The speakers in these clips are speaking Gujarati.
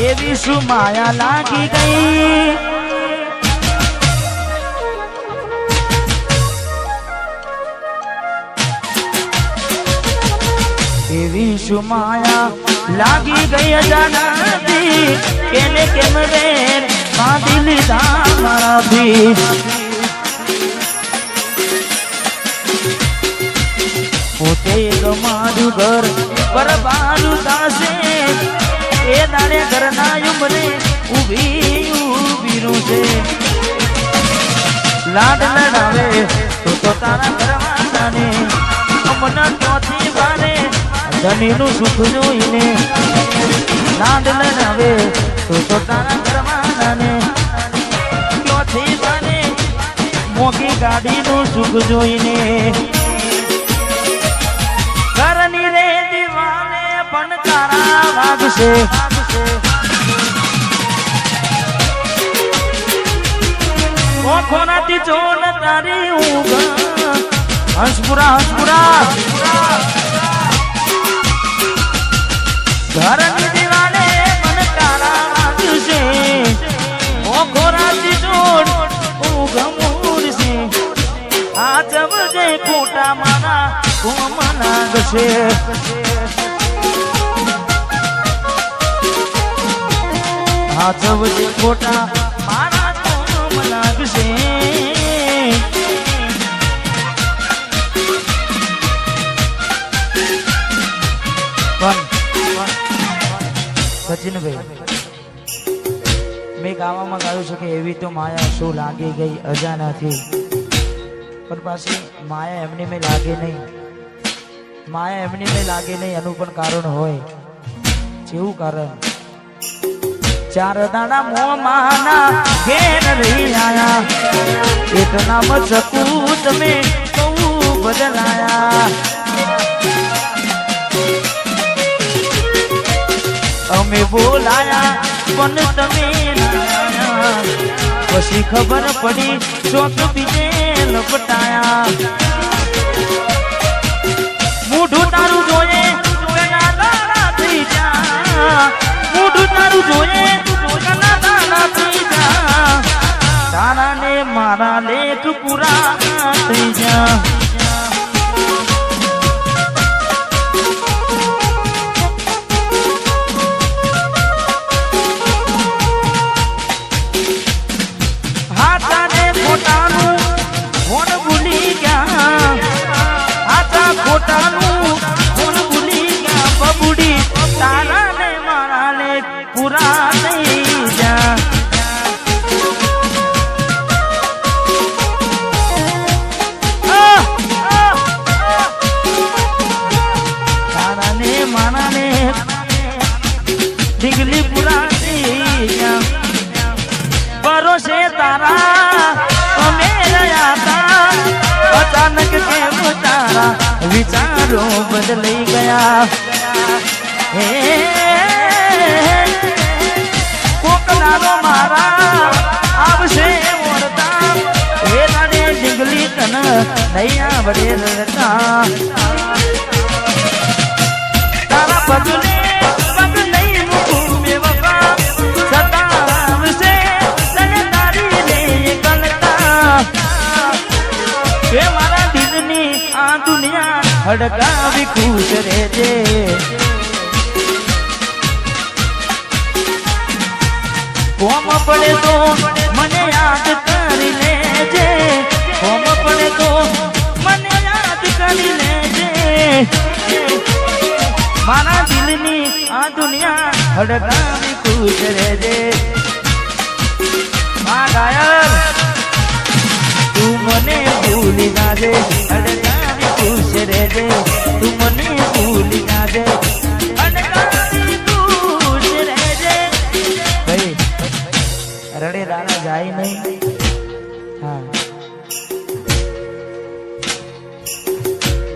એવી શું માયા લાગી ગઈ, એવી શું માયા લાગી ગઈ અજાણતી, કેને કેમ રે બાંધી લીધા મારાથી. પોતે મારું ઘર બરબારું થાશે, એ દાડે ઘરના ઉમરે ઊભી ઊભી છે. લાડ લડાવે તો તારા ઘરવાળાને અમના ચોથી વારે ધનીનું સુખ જોઈને. લાડ લડાવે તો તારા ઘરવાળાને ચોથી વારે મોંઘી ગાડીનું સુખ જોઈને. ઘરની રે દીવાને પણ તારા વાગશે, ઓખોનાથી ચોન તારી ઊંઘ હંસપુરા હંસપુરા. ઘરની દીવાને પણ તારા વાગશે, ઓખોનાથી ચોન ઊંઘ મૂરશે. આ જબજે ખોટા મારા કોમના ગશે, આ જબજે ખોટા મારા કોમના ગશે. સચિનભાઈ, મેં ગાવામાં ગાયું છે કે એવી તો માયા શું લાગી ગઈ અજાણાથી, પણ પાછી માયા એમની મેં લાગે નહીં. માયા એમની મેં લાગે નહીં એનું પણ કારણ હોય. જેવું કારણ, ચાર દાડા મોમાના ઘેર રહી આયા, એટલા મચકું તમે બહુ બદલાયા. અમે બોલાયા પણ તમે પછી ખબર પડી ચોક બીજે લપટાયા. મોઢું તારું જોઈએ થઈ જા, મોઢું તારું જોઈએ થઈ જા. તારા ને મારા લેખ પૂરા થઈ જા. હાથાને ખોટાનું કોણ ભૂલી ગયા, હાથા ખોટાનું કોણ ભૂલી ગયા. બબુડી તારા ને મારા લેખ પૂરા થઈ જા. તારા ને મારા લેખ ઢીગલી પૂરા થઈ જા. ભરોસે તારા અમે રહ્યા તા, અચાનક કેમ તારા વિચારો બદલાઈ ગયા. હે કોકનારો મારા આવશે ઓરતા, એ તારે જંગલી તન નહીં આવડે રડતા. તારા પગલે પગ નહીં મૂકું બેવફા, સતાવશે તને તારી રે ગલતા. કે મારા દિલની આ દુનિયા હડકાવી ખુશ રહેજે. કોમ પડે તો મને યાદ કરી લેજે, કોમ પડે તો મને યાદ કરી લેજે. મારા દિલની આ દુનિયા હડકાવી ખુશ રહેજે. આ ગાયલ તું મને ભૂલી નાજે, હડકાવી ખુશ રહેજે. તું મને ભૂલી નાજે, હડકાવી ખુશ રહેજે. ભાઈ રડે રાણા જાય નહીં. હા,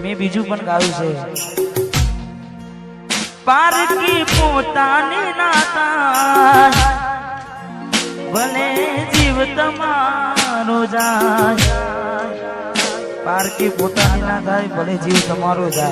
મેં બીજું પણ ગાયું છે. પારકી પોતાની નાતા ભલે જીવ તમારો જાય. પારકી પોતાની ના થાય ભલે જીવ તમારો જાય.